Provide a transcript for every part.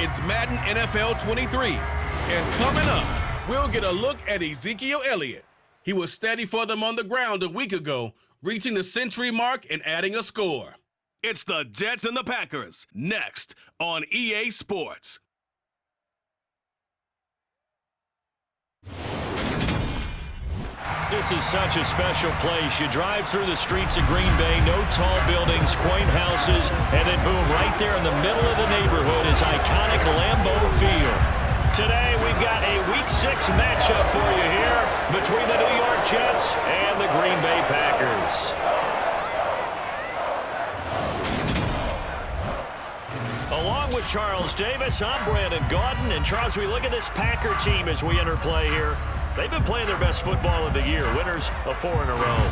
it's Madden NFL 23. And coming up, we'll get a look at Ezekiel Elliott. He was steady for them on the ground a week ago, reaching the century mark and adding a score. It's the Jets and the Packers, next on EA Sports. This is such a special place. You drive through the streets of Green Bay, no tall buildings, quaint houses, and then boom, right there in the middle of the neighborhood is iconic Lambeau Field. Today, we've got a Week 6 matchup for you here between the New York Jets and the Green Bay Packers. Along with Charles Davis, I'm Brandon Gaudin. And Charles, we look at this Packer team as we interplay here. They've been playing their best football of the year, winners of 4 in a row.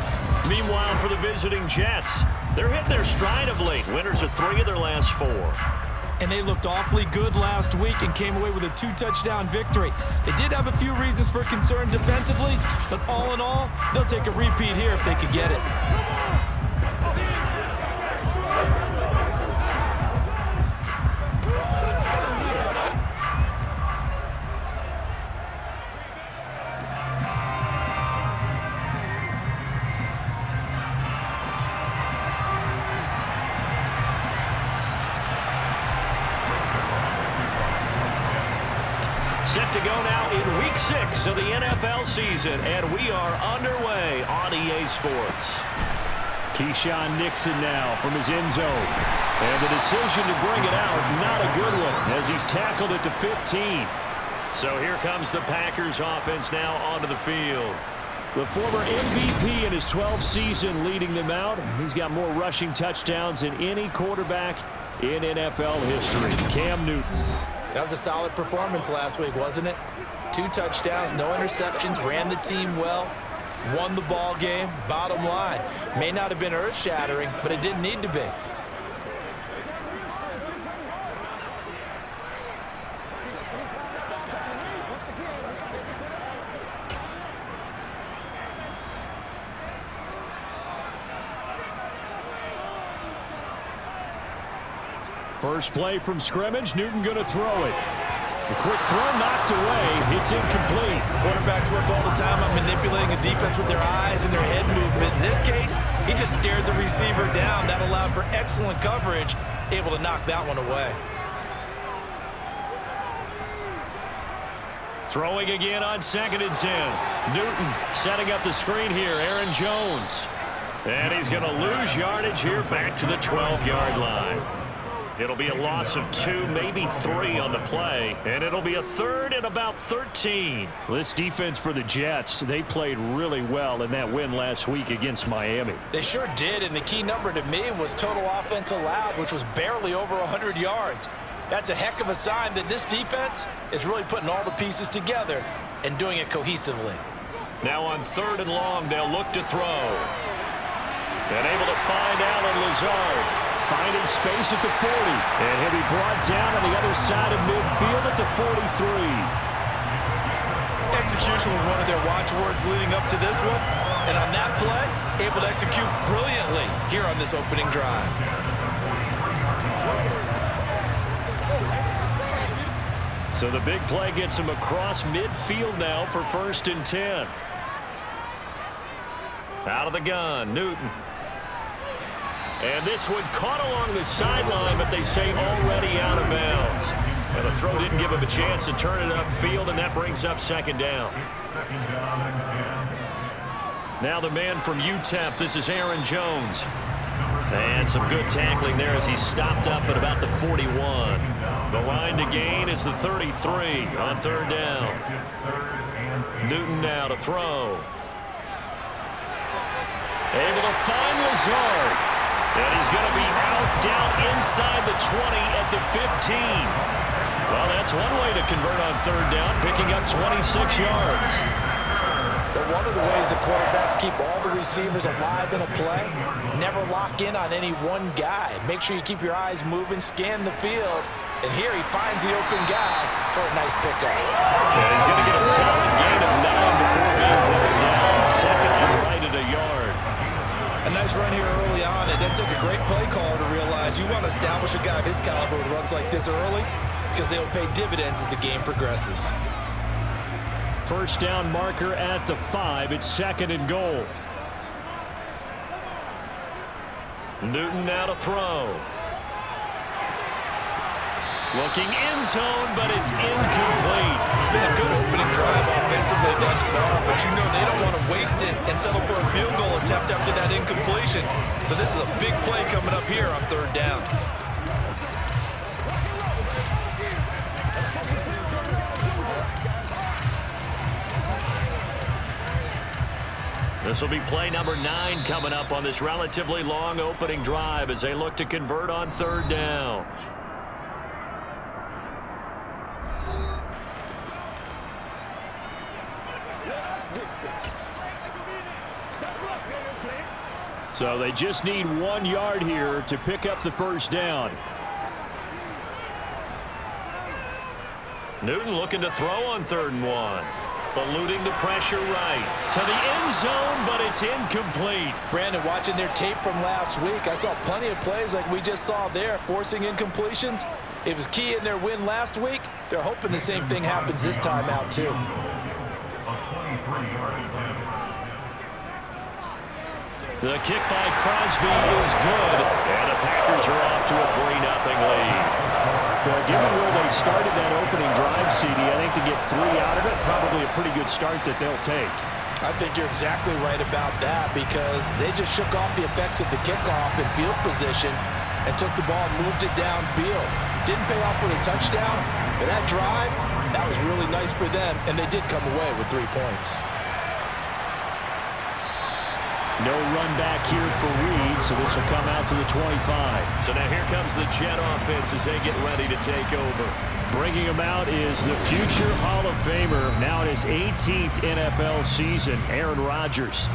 Meanwhile, for the visiting Jets, they're hitting their stride of late, winners of 3 of their last 4. And they looked awfully good last week and came away with a 2-touchdown victory. They did have a few reasons for concern defensively, but all in all, they'll take a repeat here if they could get it. Set to go now in Week 6 of the NFL season, and we are underway on EA Sports. Keyshawn Nixon now from his end zone. And the decision to bring it out, not a good one, as he's tackled at the 15. So here comes the Packers offense now onto the field. The former MVP in his 12th season leading them out. He's got more rushing touchdowns than any quarterback in NFL history. Cam Newton. That was a solid performance last week, wasn't it? 2 touchdowns, no interceptions, ran the team well, won the ball game. Bottom line, may not have been earth-shattering, but it didn't need to be. First play from scrimmage, Newton going to throw it. A quick throw knocked away. It's incomplete. Quarterbacks work all the time on manipulating a defense with their eyes and their head movement. In this case, he just stared the receiver down. That allowed for excellent coverage, able to knock that one away. Throwing again on 2nd and 10. Newton setting up the screen here. Aaron Jones. And he's going to lose yardage here back to the 12-yard line. It'll be a loss of 2, maybe 3 on the play, and it'll be a 3rd and about 13. This defense for the Jets, they played really well in that win last week against Miami. They sure did, and the key number to me was total offense allowed, which was barely over 100 yards. That's a heck of a sign that this defense is really putting all the pieces together and doing it cohesively. Now on 3rd and long, they'll look to throw. And able to find Allen Lazard. Finding space at the 40. And he'll be brought down on the other side of midfield at the 43. Execution was one of their watchwords leading up to this one. And on that play, able to execute brilliantly here on this opening drive. So the big play gets him across midfield now for 1st and 10. Out of the gun, Newton. And this one caught along the sideline, but they say already out of bounds. And the throw didn't give him a chance to turn it upfield, and that brings up 2nd down. Now the man from UTEP, this is Aaron Jones. And some good tackling there as he stopped up at about the 41. The line to gain is the 33 on 3rd down. Newton now to throw. Able to find Lazard. And he's going to be out down inside the 20 at the 15. Well, that's one way to convert on 3rd down, picking up 26 yards. But one of the ways that quarterbacks keep all the receivers alive in a play, never lock in on any one guy. Make sure you keep your eyes moving, scan the field, and here he finds the open guy for a nice pickup. Yeah, he's going to get a solid gain of 9 before being brought down. 2nd and right at a yard. A nice run here early on. It doesn't take a great play caller to realize you want to establish a guy of his caliber with runs like this early. because they will pay dividends as the game progresses. First down marker at the 5. It's 2nd and goal. Newton now to throw. Looking end zone, but it's incomplete. It's been a good opening drive offensively thus far, but you know they don't want to waste it and settle for a field goal attempt after that incompletion. So this is a big play coming up here on 3rd down. This will be play number 9 coming up on this relatively long opening drive as they look to convert on 3rd down. So they just need 1 yard here to pick up the first down. Newton looking to throw on 3rd and 1. Eluding the pressure right. To the end zone, but it's incomplete. Brandon, watching their tape from last week, I saw plenty of plays like we just saw there, forcing incompletions. It was key in their win last week. They're hoping the same thing happens this time out, too. The kick by Crosby is good, and the Packers are off to a 3-0 lead. Well, given where they started that opening drive, CD, I think to get 3 out of it, probably a pretty good start that they'll take. I think you're exactly right about that because they just shook off the effects of the kickoff in field position and took the ball and moved it downfield. Didn't pay off with a touchdown, but that drive, that was really nice for them, and they did come away with 3 points. No run back here for Reed, so this will come out to the 25. So now here comes the Jet offense as they get ready to take over. Bringing him out is the future Hall of Famer, now in his 18th NFL season, Aaron Rodgers.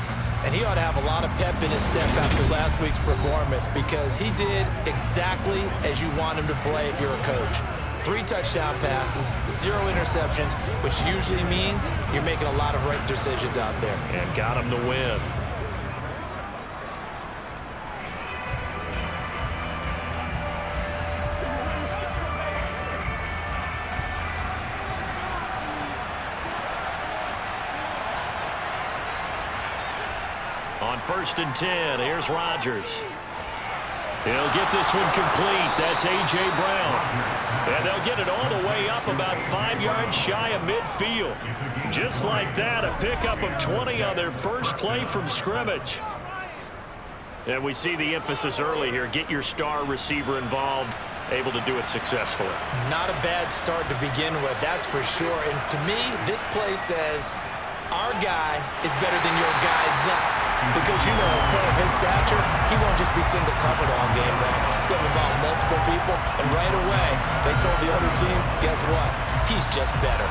And he ought to have a lot of pep in his step after last week's performance because he did exactly as you want him to play if you're a coach. 3 touchdown passes, 0 interceptions, which usually means you're making a lot of right decisions out there. And got him to win. On 1st and 10, here's Rodgers. He'll get this one complete. That's A.J. Brown. And they'll get it all the way up about 5 yards shy of midfield. Just like that, a pickup of 20 on their first play from scrimmage. And we see the emphasis early here. Get your star receiver involved, able to do it successfully. Not a bad start to begin with, that's for sure. And to me, this play says, our guy is better than your guy's up. Because, you know, a player of his stature, he won't just be single covered all game long. He's going to involve multiple people, and right away, they told the other team, guess what? He's just better.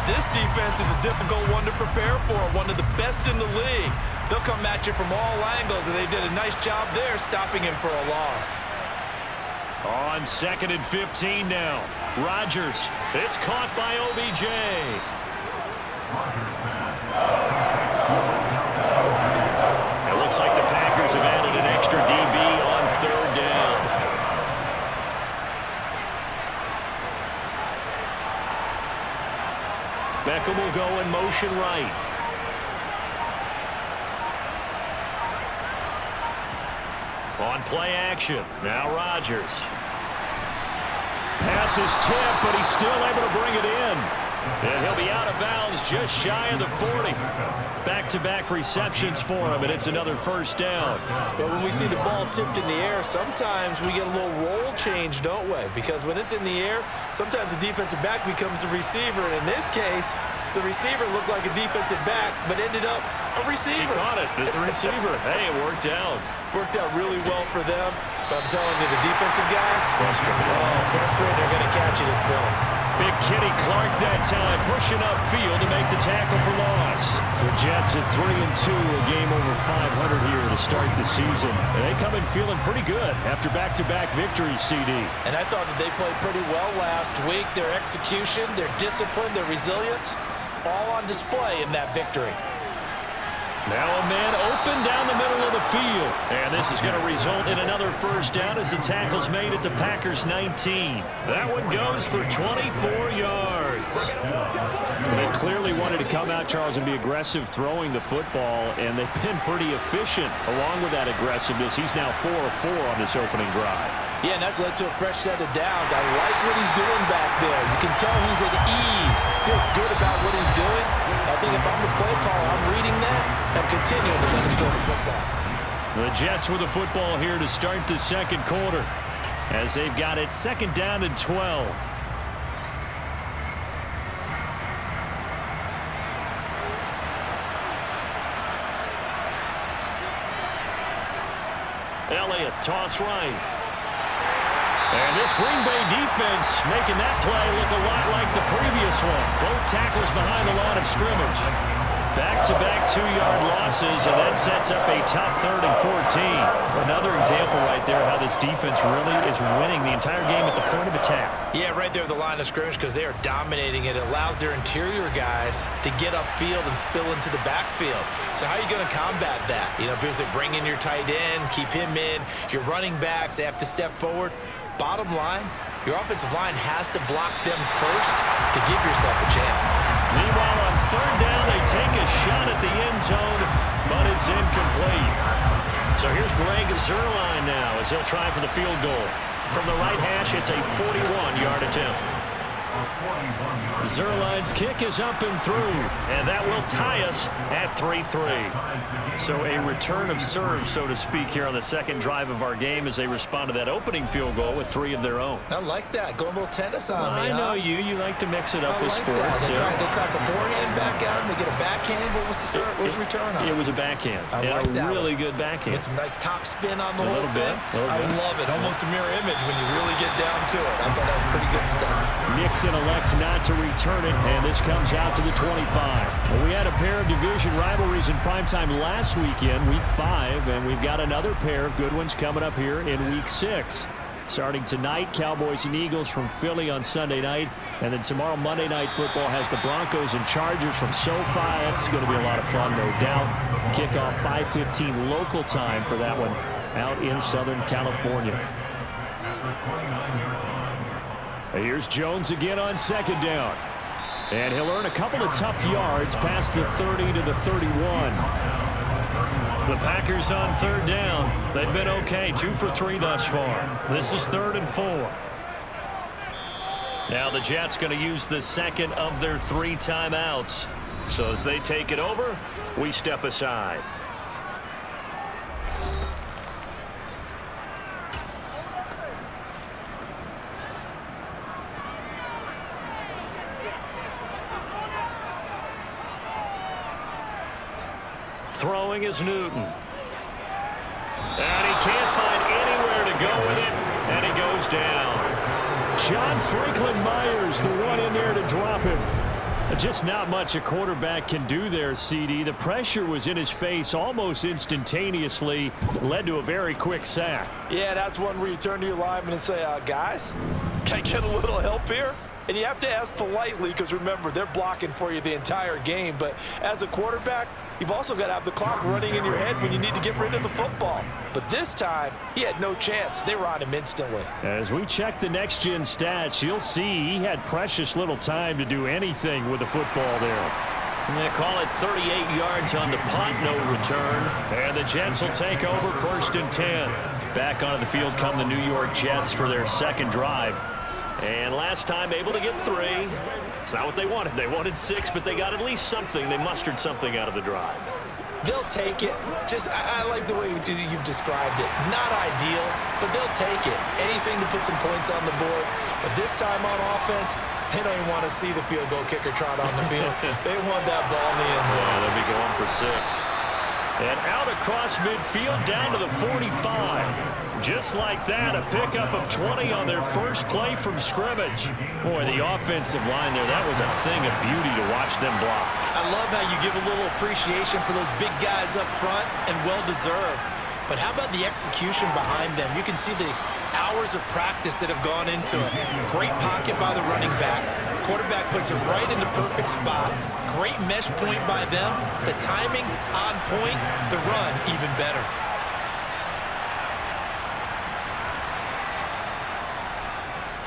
This defense is a difficult one to prepare for, one of the best in the league. They'll come at you from all angles, and they did a nice job there stopping him for a loss. On 2nd and 15 now. Rodgers. It's caught by OBJ. Looks like the Packers have added an extra DB on 3rd down. Beckham will go in motion right. On play action, now Rodgers. Pass is tipped, but he's still able to bring it in. And he'll be out of bounds just shy of the 40. Back-to-back receptions for him, and it's another first down. But when we see the ball tipped in the air, sometimes we get a little roll change, don't we? Because when it's in the air, sometimes the defensive back becomes the receiver. And in this case, the receiver looked like a defensive back, but ended up a receiver. He caught it as the receiver. Hey, it worked out. Worked out really well for them. But I'm telling you, the defensive guys, frustrated. They're going to catch it in film. Big Kenny Clark that time, pushing upfield to make the tackle for loss. The Jets at 3-2, a game over 500 here to start the season. And they come in feeling pretty good after back-to-back victories, CD. And I thought that they played pretty well last week. Their execution, their discipline, their resilience, all on display in that victory. Now a man open down the middle of the field. And this is going to result in another first down as the tackle's made at the Packers' 19. That one goes for 24 yards. They clearly wanted to come out, Charles, and be aggressive throwing the football, and they've been pretty efficient along with that aggressiveness. He's now 4 of 4 on this opening drive. Yeah, and that's led to a fresh set of downs. I like what he's doing back there. You can tell he's at ease. Feels good about what he's doing. I think if I'm the play caller, I'm reading that and continuing to let him throw the football. The Jets with the football here to start the second quarter as they've got it second down and 12. Elliott, toss right. And this Green Bay defense making that play look a lot like the previous one. Both tackles behind the line of scrimmage. Back-to-back 2-yard losses, and that sets up a tough 3rd and 14. Another example right there how this defense really is winning the entire game at the point of attack. Yeah, right there at the line of scrimmage because they are dominating it. It allows their interior guys to get upfield and spill into the backfield. So how are you going to combat that? You know, because they bring in your tight end, keep him in. Your running backs, they have to step forward. Bottom line, your offensive line has to block them first to give yourself a chance. Meanwhile, on 3rd down, they take a shot at the end zone, but it's incomplete. So here's Greg Zuerlein now as he'll try for the field goal. From the right hash, it's a 41-yard attempt. Zuerlein's kick is up and through, and that will tie us at 3-3. So a return of serve, so to speak, here on the second drive of our game as they respond to that opening field goal with 3 of their own. I like that. Go a little tennis on me, I know you. You like to mix it up with like sports. That. They crack a forehand back out, and they get a backhand. What was the serve? What was the return on? It was a backhand. I like that. A really good backhand. Get some nice top spin on the a whole little bit. thing. I love it. Almost a mirror image when you really get down to it. I thought that was pretty good stuff. Nixon elects not to return it, and this comes out to the 25. Well, we had a pair of division rivalries in primetime last weekend, Week 5, and we've got another pair of good ones coming up here in Week 6. Starting tonight, Cowboys and Eagles from Philly on Sunday night, and then tomorrow, Monday Night Football has the Broncos and Chargers from SoFi. That's going to be a lot of fun, no doubt. Kickoff 5:15 local time for that one out in Southern California. Here's Jones again on 2nd down. And he'll earn a couple of tough yards past the 30 to the 31. The Packers on 3rd down. They've been okay, 2 for 3 thus far. This is 3rd and 4. Now the Jets going to use the second of their 3 timeouts. So as they take it over, we step aside. Throwing is Newton. And he can't find anywhere to go with it, and he goes down. John Franklin Myers, the one in there to drop him. Just not much a quarterback can do there, CD. The pressure was in his face almost instantaneously, led to a very quick sack. Yeah, that's one where you turn to your lineman and say, guys, can I get a little help here? And you have to ask politely because, remember, they're blocking for you the entire game. But as a quarterback, you've also got to have the clock running in your head when you need to get rid of the football. But this time, he had no chance. They were on him instantly. As we check the next-gen stats, you'll see he had precious little time to do anything with the football there. And they call it 38 yards on the punt, no return. And the Jets will take over 1st and 10. Back onto the field come the New York Jets for their second drive. And last time able to get 3. It's not what they wanted. They wanted 6, but they got at least something. They mustered something out of the drive. They'll take it. I like the way you've described it. Not ideal, but they'll take it. Anything to put some points on the board. But this time on offense, they don't even want to see the field goal kicker trot on the field. They want that ball in the end zone. Yeah, they'll be going for 6. And out across midfield down to the 45. Just like that, a pickup of 20 on their first play from scrimmage. Boy, the offensive line there, that was a thing of beauty to watch them block. I love how you give a little appreciation for those big guys up front, and well-deserved. But how about the execution behind them? You can see the hours of practice that have gone into it. Great pocket by the running back. Quarterback puts it right in the perfect spot. Great mesh point by them. The timing on point. The run even better.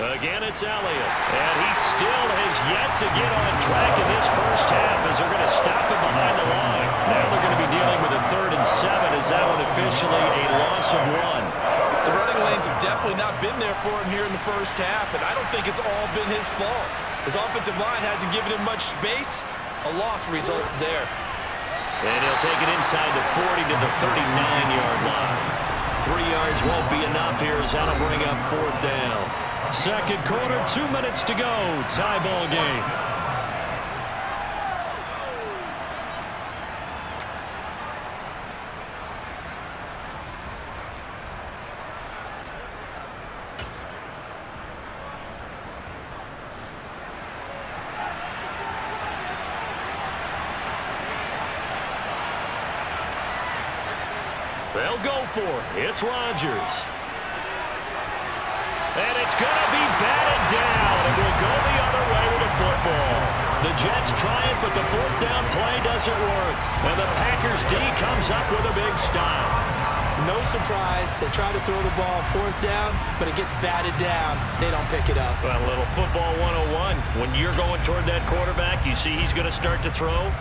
Again, it's Elliott. And he still has yet to get on track in this first half as they're going to stop him behind the line. Now they're going to be dealing with a 3rd and 7 as that one officially a loss of 1. The running lanes have definitely not been there for him here in the first half, and I don't think it's all been his fault. His offensive line hasn't given him much space. A loss results there. And he'll take it inside the 40 to the 39-yard line. 3 yards won't be enough here as that'll bring up 4th down. Second quarter, 2 minutes to go. Tie ball game. They'll go for it. It's Rodgers. And it's going to be batted down. It will go the other way with the football. The Jets try it, but the 4th down play doesn't work. And the Packers D comes up with a big stop. No surprise. They try to throw the ball 4th down, but it gets batted down. They don't pick it up. Well, a little football 101. When you're going toward that quarterback, you see he's going to start to throw.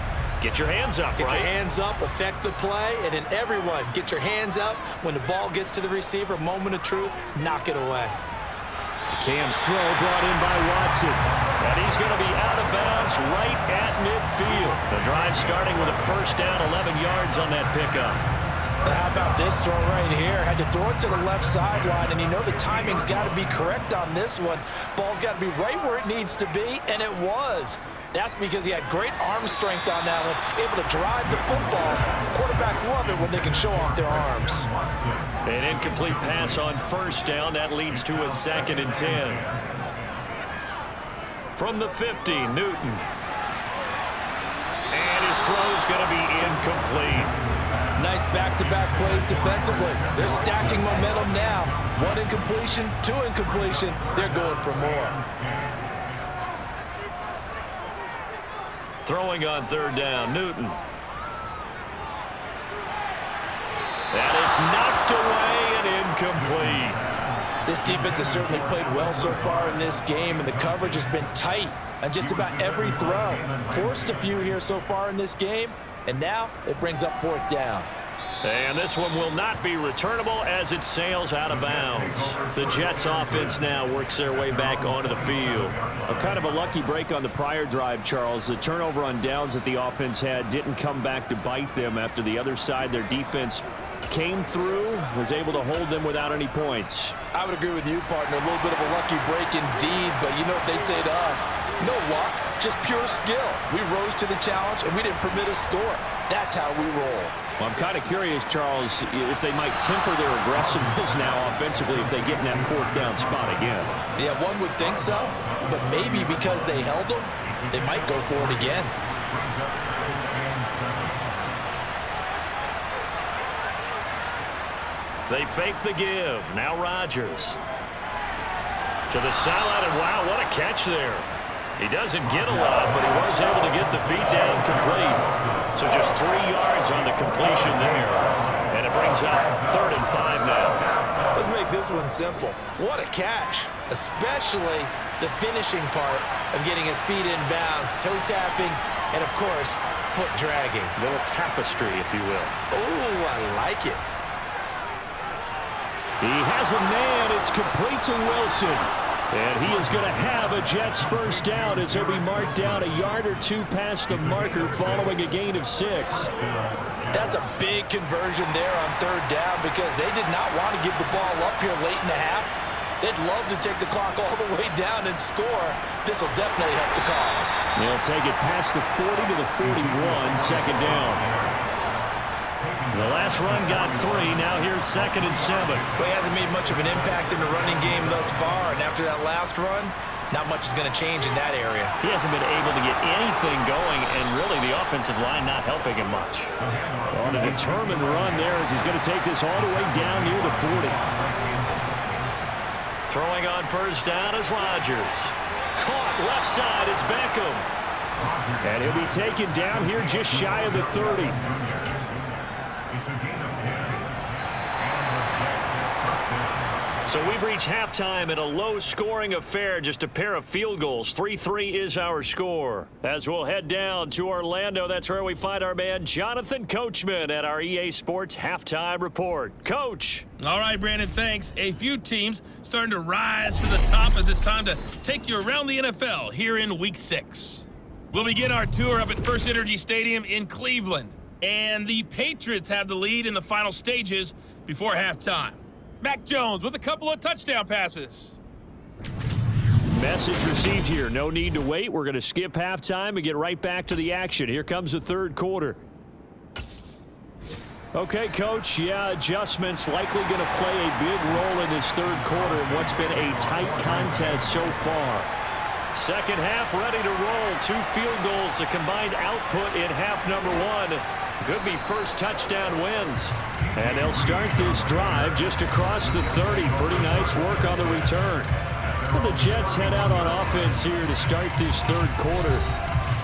Get your hands up, Get your hands up, affect the play, and then everyone, get your hands up. When the ball gets to the receiver, moment of truth, knock it away. Cam's throw brought in by Watson. And he's going to be out of bounds right at midfield. The drive starting with a 1st down, 11 yards on that pickup. And how about this throw right here? Had to throw it to the left sideline, and you know the timing's got to be correct on this one. Ball's got to be right where it needs to be, and it was. That's because he had great arm strength on that one, able to drive the football. Quarterbacks love it when they can show off their arms. An incomplete pass on 1st down. That leads to a 2nd and 10. From the 50, Newton. And his throw's going to be incomplete. Nice back-to-back plays defensively. They're stacking momentum now. 1 incompletion, 2 incompletion. They're going for more. Throwing on 3rd down, Newton. And it's knocked away and incomplete. This defense has certainly played well so far in this game, and the coverage has been tight on just about every throw. Forced a few here so far in this game, and now it brings up 4th down. And this one will not be returnable as it sails out of bounds. The Jets offense now works their way back onto the field. A kind of a lucky break on the prior drive, Charles. The turnover on downs that the offense had didn't come back to bite them after the other side. Their defense came through, was able to hold them without any points. I would agree with you, partner. A little bit of a lucky break indeed, but you know what they'd say to us? No luck, just pure skill. We rose to the challenge, and we didn't permit a score. That's how we roll. Well, I'm kind of curious, Charles, if they might temper their aggressiveness now offensively if they get in that 4th down spot again. Yeah, one would think so, but maybe because they held them, they might go for it again. They fake the give. Now Rodgers. To the sideline, and wow, what a catch there. He doesn't get a lot, but he was able to get the feet down complete. So just 3 yards on the completion there. And it brings up 3rd and 5 now. Let's make this one simple. What a catch, especially the finishing part of getting his feet in bounds, toe tapping, and of course, foot dragging. A little tapestry, if you will. Oh, I like it. He has a man. It's complete to Wilson. And he is going to have a Jets 1st down as he'll be marked down a yard or 2 past the marker following a gain of 6. That's a big conversion there on 3rd down because they did not want to give the ball up here late in the half. They'd love to take the clock all the way down and score. This will definitely help the cause. They'll take it past the 40 to the 41, 2nd down. The last run got 3. Now here's 2nd and 7. Well, he hasn't made much of an impact in the running game thus far, and after that last run, not much is going to change in that area. He hasn't been able to get anything going, and really the offensive line not helping him much. On a determined run there as he's going to take this all the way down near the 40. Throwing on 1st down is Rodgers. Caught left side, it's Beckham. And he'll be taken down here just shy of the 30. So we've reached halftime in a low-scoring affair, just a pair of field goals. 3-3 is our score. As we'll head down to Orlando, that's where we find our man Jonathan Coachman at our EA Sports Halftime Report. Coach. All right, Brandon, thanks. A few teams starting to rise to the top as it's time to take you around the NFL here in Week 6. We'll begin our tour up at First Energy Stadium in Cleveland. And the Patriots have the lead in the final stages before halftime. Mac Jones with a couple of touchdown passes. Message received here. No need to wait. We're going to skip halftime and get right back to the action. Here comes the third quarter. Okay, Coach. Yeah, adjustments likely going to play a big role in this third quarter in what's been a tight contest so far. Second half ready to roll. 2 field goals, the combined output in half number 1. Could be first touchdown wins. And they'll start this drive just across the 30. Pretty nice work on the return. And the Jets head out on offense here to start this third quarter.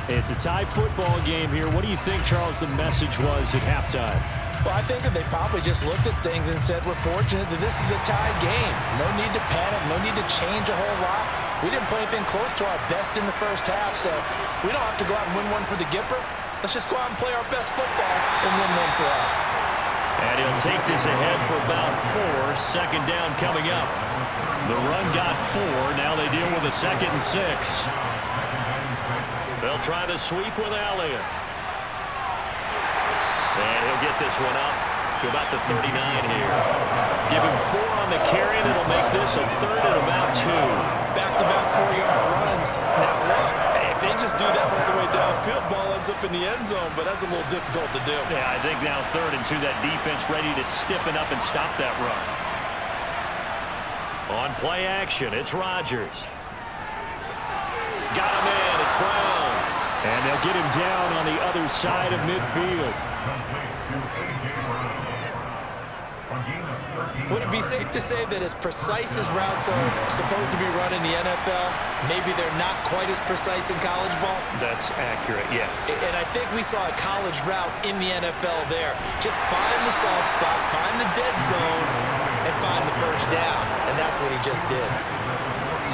It's a tie football game here. What do you think, Charles, the message was at halftime? Well, I think that they probably just looked at things and said, we're fortunate that this is a tie game. No need to panic. No need to change a whole lot. We didn't play anything close to our best in the first half, so we don't have to go out and win one for the Gipper. Let's just go out and play our best football and win one for us. And he'll take this ahead for about 4. Second down coming up. The run got 4. Now they deal with a 2nd and 6. They'll try the sweep with Elliott. And he'll get this one up to about the 39 here. Give him 4 on the carry, and it'll make this a 3rd and about 2. Back-to-back 4-yard runs. Now look, if they just do that all the way downfield, ball ends up in the end zone, but that's a little difficult to do. Yeah, I think now 3rd and 2, that defense ready to stiffen up and stop that run. On play action, it's Rodgers. Got him in, it's Brown. And they'll get him down on the other side of midfield. Would it be safe to say that as precise as routes are supposed to be run in the NFL, maybe they're not quite as precise in college ball? That's accurate, yeah. And I think we saw a college route in the NFL there. Just find the soft spot, find the dead zone, and find the first down. And that's what he just did.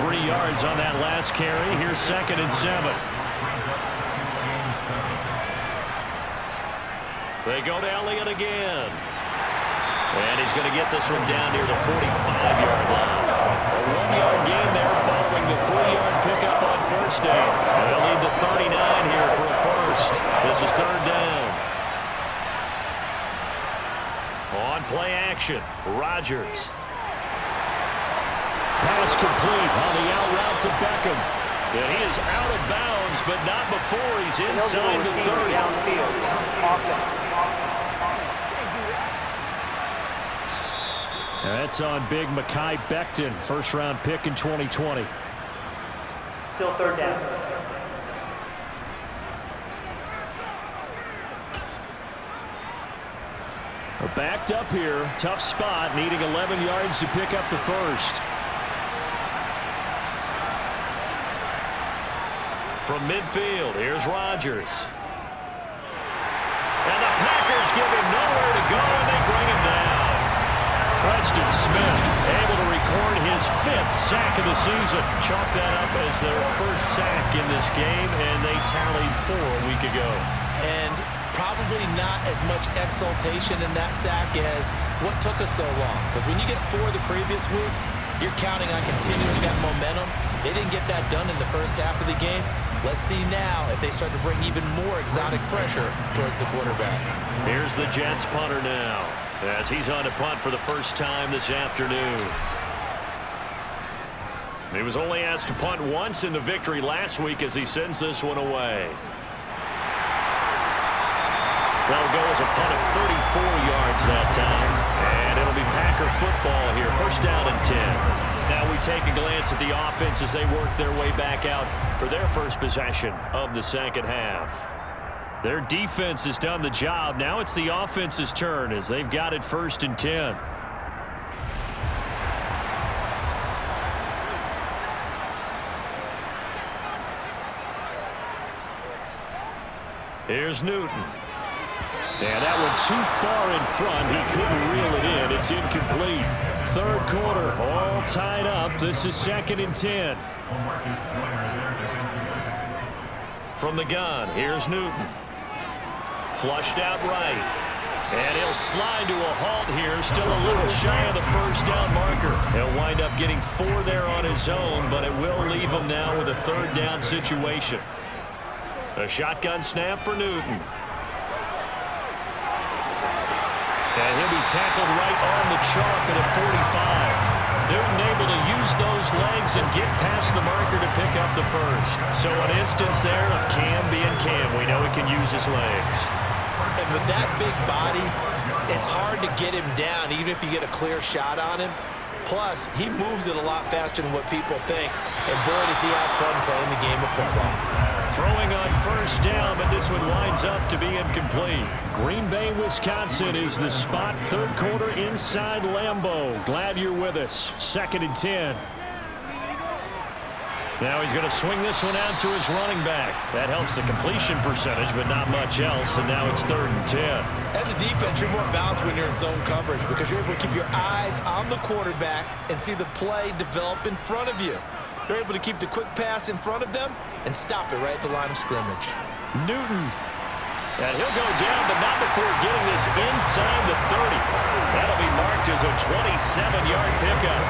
3 yards on that last carry. Here's 2nd and 7. They go to Elliott again. And he's going to get this one down near the 45-yard line. A 1-yard gain there following the 3-yard pickup on first down. They'll need the 39 here for a first. This is 3rd down. On play action, Rodgers. Pass complete on the out route to Beckham. And he is out of bounds, but not before he's inside the 30. That's on big Mekhi Becton, first-round pick in 2020. Still 3rd down. We're backed up here. Tough spot, needing 11 yards to pick up the first. From midfield, here's Rodgers. And the Packers give him nowhere to go, and they bring him down. Preston Smith able to record his 5th sack of the season. Chalk that up as their first sack in this game, and they tallied 4 a week ago. And probably not as much exultation in that sack as what took us so long. Because when you get 4 the previous week, you're counting on continuing that momentum. They didn't get that done in the first half of the game. Let's see now if they start to bring even more exotic pressure towards the quarterback. Here's the Jets punter now, as he's on to punt for the first time this afternoon. He was only asked to punt once in the victory last week as he sends this one away. That'll go as a punt of 34 yards that time. And it'll be Packer football here. First down and 10. Now we take a glance at the offense as they work their way back out for their first possession of the second half. Their defense has done the job. Now it's the offense's turn as they've got it 1st and 10. Here's Newton. And that one too far in front. He couldn't reel it in. It's incomplete. Third quarter, all tied up. This is 2nd and 10. From the gun, here's Newton. Flushed out right. And he'll slide to a halt here. Still a little shy of the first down marker. He'll wind up getting 4 there on his own, but it will leave him now with a 3rd down situation. A shotgun snap for Newton. And he'll be tackled right on the chalk at a 45. Newton able to use those legs and get past the marker to pick up the first. So an instance there of Cam being Cam. We know he can use his legs. And with that big body, it's hard to get him down, even if you get a clear shot on him. Plus, he moves it a lot faster than what people think. And boy, does he have fun playing the game of football. Throwing on first down, but this one winds up to be incomplete. Green Bay, Wisconsin is the spot. Third quarter inside Lambeau. Glad you're with us. 2nd and 10. Now he's going to swing this one out to his running back. That helps the completion percentage, but not much else. And now it's 3rd and 10. As a defense, you're more balanced when you're in zone coverage because you're able to keep your eyes on the quarterback and see the play develop in front of you. They're able to keep the quick pass in front of them and stop it right at the line of scrimmage. Newton. And he'll go down, but not before getting this inside the 30. That'll be marked as a 27-yard pickup.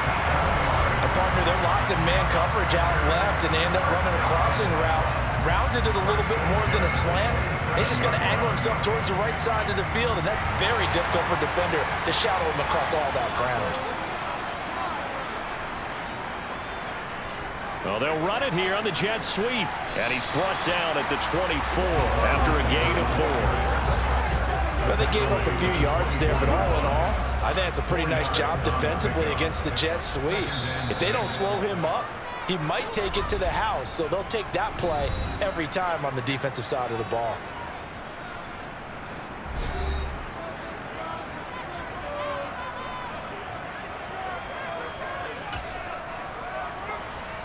A partner, they're locked in man coverage out left, and they end up running a crossing route. Rounded it a little bit more than a slant. He's just going to angle himself towards the right side of the field, and that's very difficult for a defender to shadow him across all that ground. Well, they'll run it here on the jet sweep. And he's brought down at the 24 after a gain of 4. Well, they gave up a few yards there, but all in all, I think it's a pretty nice job defensively against the jet sweep. If they don't slow him up, he might take it to the house, so they'll take that play every time on the defensive side of the ball.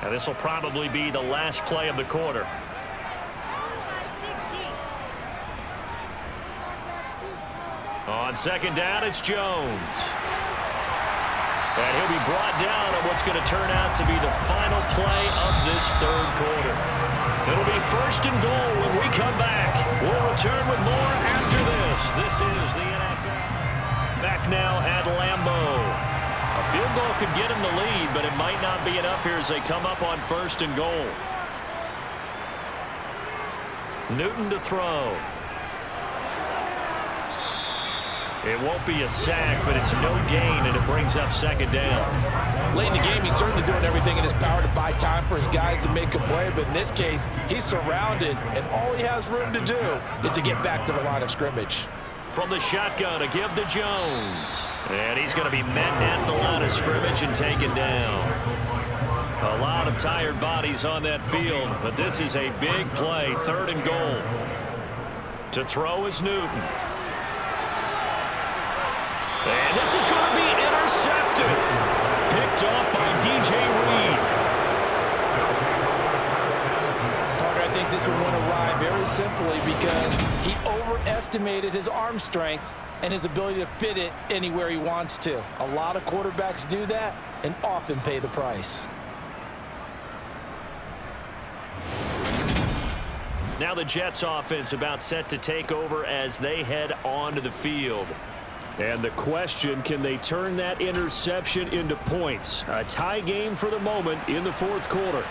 Now this will probably be the last play of the quarter. On 2nd down, it's Jones. And he'll be brought down on what's going to turn out to be the final play of this 3rd quarter. It'll be 1st and goal when we come back. We'll return with more after this. This is the NFL. Back now at Lambeau. A field goal could get him the lead, but it might not be enough here as they come up on 1st and goal. Newton to throw. It won't be a sack, but it's no gain, and it brings up 2nd down. Late in the game, he's certainly doing everything in his power to buy time for his guys to make a play, but in this case, he's surrounded, and all he has room to do is to get back to the line of scrimmage. From the shotgun, a give to Jones. And he's going to be met at the line of scrimmage and taken down. A lot of tired bodies on that field, but this is a big play, 3rd and goal. To throw is Newton. And this is going to be intercepted. Picked off by DJ Reed. I think this one went awry very simply because he overestimated his arm strength and his ability to fit it anywhere he wants to. A lot of quarterbacks do that and often pay the price. Now the Jets offense about set to take over as they head onto the field. And the question, can they turn that interception into points? A tie game for the moment in the 4th quarter.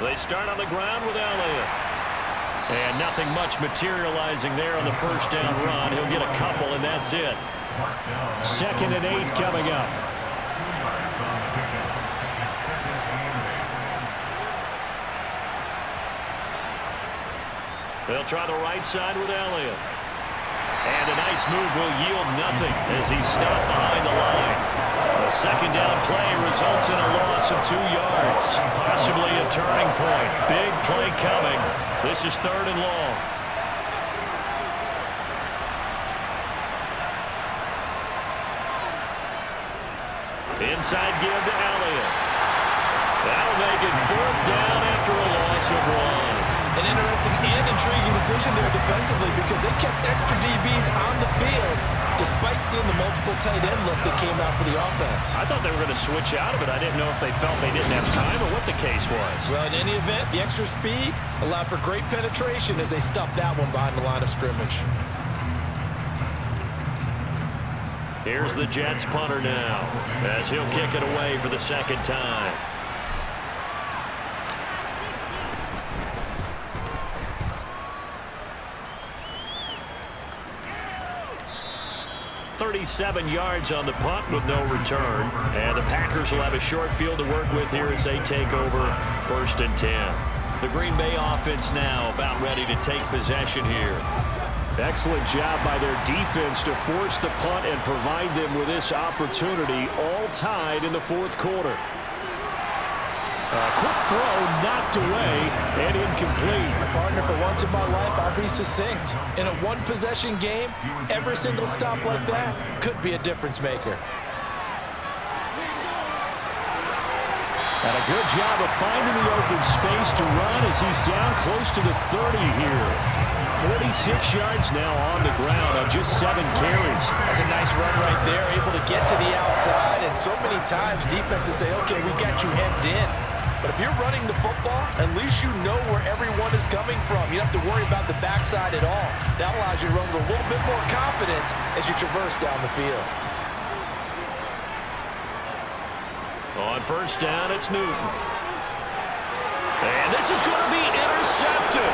They start on the ground with Elliott. And nothing much materializing there on the 1st down run. He'll get a couple, and that's it. 2nd and 8 coming up. They'll try the right side with Elliott. And a nice move will yield nothing as he's stopped behind the line. A 2nd down play results in a loss of 2 yards. Possibly a turning point. Big play coming. This is 3rd and long. Inside give to Elliott. make it 4th down after a loss of 1. An interesting and intriguing decision there defensively because they kept extra DBs on the field despite seeing the multiple tight end look that came out for the offense. I thought they were going to switch out of it. I didn't know if they felt they didn't have time or what the case was. Well, in any event, the extra speed allowed for great penetration as they stuffed that one behind the line of scrimmage. Here's the Jets punter now as he'll kick it away for the 2nd time. "37 yards on the punt with no return. And the Packers will have a short field to work with here as they take over 1st and 10. The Green Bay offense now about ready to take possession here. Excellent job by their defense to force the punt and provide them with this opportunity, all tied in the 4th quarter. A quick throw knocked away and incomplete. Partner, for once in my life, I'll be succinct. In a one-possession game, every single stop like that could be a difference maker. And a good job of finding the open space to run as he's down close to the 30 here. 46 yards now on the ground on just 7 carries. That's a nice run right there, able to get to the outside. And so many times defenses say, okay, we got you hemmed in. But if you're running the football, at least you know where everyone is coming from. You don't have to worry about the backside at all. That allows you to run with a little bit more confidence as you traverse down the field. On 1st down, it's Newton. And this is going to be intercepted.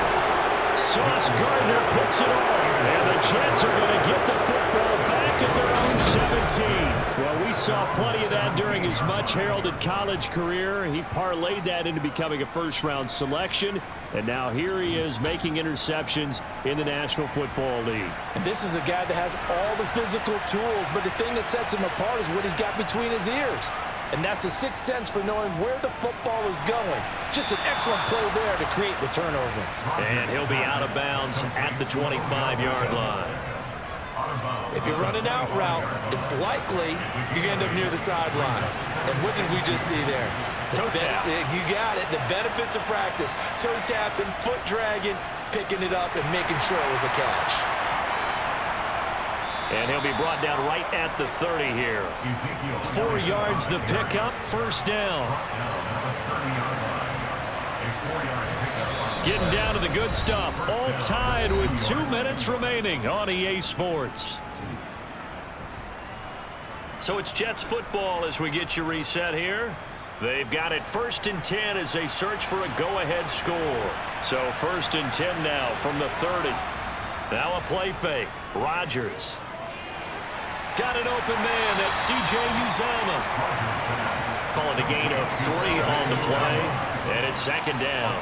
Sauce Gardner picks it off. And the Jets are going to get the football back at their own 17. Well, we saw plenty of that during his much-heralded college career. He parlayed that into becoming a first-round selection. And now here he is making interceptions in the National Football League. And this is a guy that has all the physical tools, but the thing that sets him apart is what he's got between his ears. And that's the 6th sense for knowing where the football is going. Just an excellent play there to create the turnover. And he'll be out of bounds at the 25-yard line. If you're running out route, it's likely you're going to end up near the sideline. And what did we just see there? Toe tap. You got it. The benefits of practice. Toe tapping, foot dragging, picking it up, and making sure it was a catch. And he'll be brought down right at the 30 here. 4 yards the pickup, 1st down. Getting down to the good stuff. All tied with 2 minutes remaining on EA Sports. So it's Jets football as we get you reset here. They've got it 1st and 10 as they search for a go-ahead score. So 1st and 10 now from the 30. Now a play fake. Rodgers. Got an open man. That's C.J. Uzomah. Calling a gain of 3 on the play. And it's 2nd down.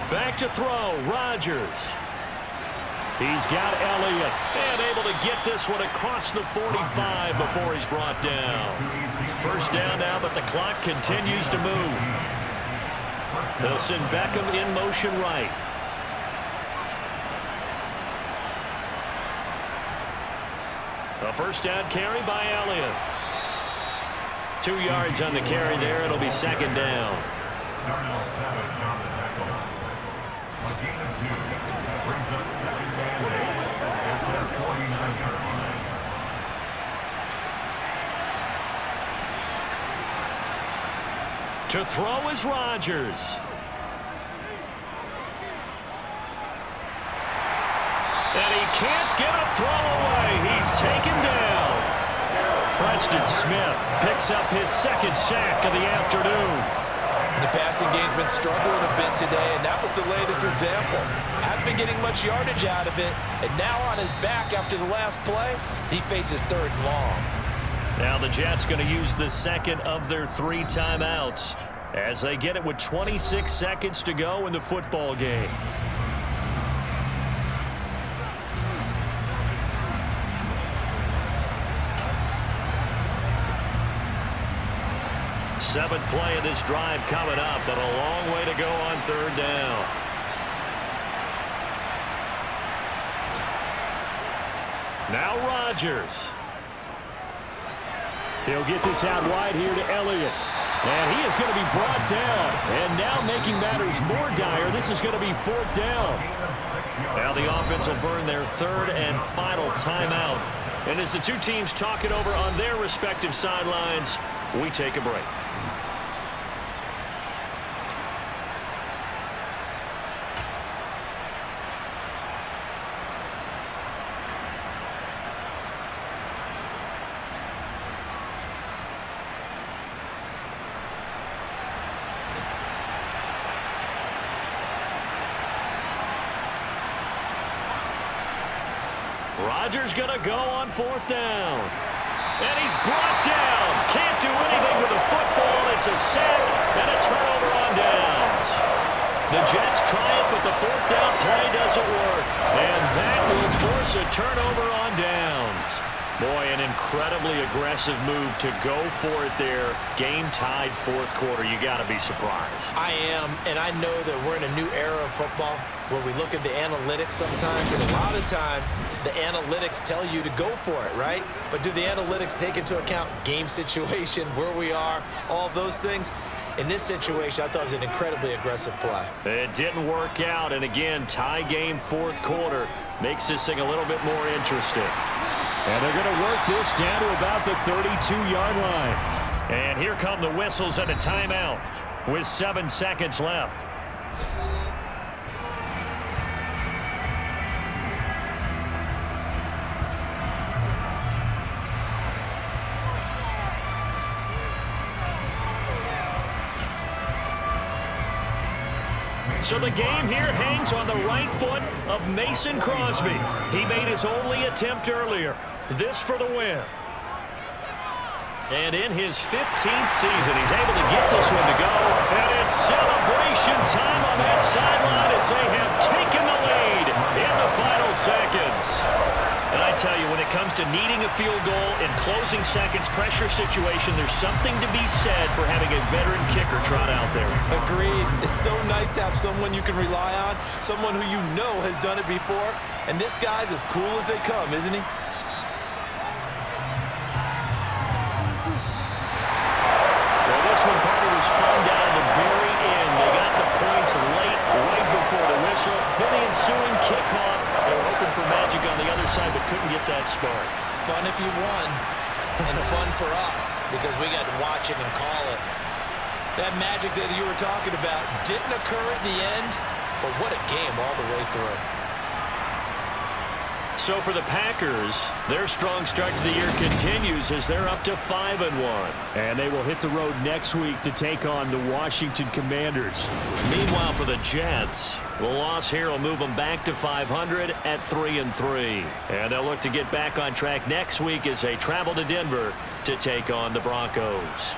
Back to throw. Rodgers. He's got Elliott. And able to get this one across the 45 before he's brought down. 1st down now, but the clock continues to move. They'll send Beckham in motion right. A 1st down carry by Elliott. 2 yards on the carry there. It'll be 2nd down. To throw is Rodgers. And he can't get a throw away. He's taken down. Preston Smith picks up his 2nd sack of the afternoon. The passing game's been struggling a bit today, and that was the latest example. Hadn't been getting much yardage out of it, and now on his back after the last play, he faces 3rd and long. Now the Jets going to use the 2nd of their 3 timeouts as they get it with 26 seconds to go in the football game. Seventh play of this drive coming up, but a long way to go on 3rd down. Now Rodgers. He'll get this out wide here to Elliott. And he is going to be brought down. And now making matters more dire, this is going to be 4th down. Now the offense will burn their 3rd and final timeout. And as the two teams talk it over on their respective sidelines, we take a break. Rodgers going to go on 4th down. And he's brought down. Can't do anything with the football. It's a sack and a turnover on downs. The Jets try it, but the 4th down play doesn't work. And that will force a turnover on downs. Boy, an incredibly aggressive move to go for it there. Game-tied 4th quarter. You got to be surprised. I am, and I know that we're in a new era of football where we look at the analytics sometimes, and a lot of time the analytics tell you to go for it, right? But do the analytics take into account game situation, where we are, all those things? In this situation, I thought it was an incredibly aggressive play. It didn't work out, and again, tie game 4th quarter makes this thing a little bit more interesting. And they're going to work this down to about the 32-yard line. And here come the whistles and a timeout with 7 seconds left. So the game here hangs on the right foot of Mason Crosby. He made his only attempt earlier. This for the win. And in his 15th season, he's able to get this one to go. And it's celebration time on that sideline as they have taken the lead in the final seconds. And I tell you, when it comes to needing a field goal in closing seconds pressure situation, there's something to be said for having a veteran kicker trot out there. Agreed. It's so nice to have someone you can rely on, someone who you know has done it before. And this guy's as cool as they come, isn't he? Well, this one, Parker, was fun down at the very end. They got the points late, right before the whistle. Then the ensuing kickoff. They were hoping for magic on the other side, but couldn't get that spark. Fun if you won, and fun for us, because we got to watch it and call it. That magic that you were talking about didn't occur at the end, but what a game all the way through. So for the Packers, their strong start to the year continues as they're up to 5-1. And they will hit the road next week to take on the Washington Commanders. Meanwhile, for the Jets, the loss here will move them back to 500 at 3-3. And they'll look to get back on track next week as they travel to Denver to take on the Broncos.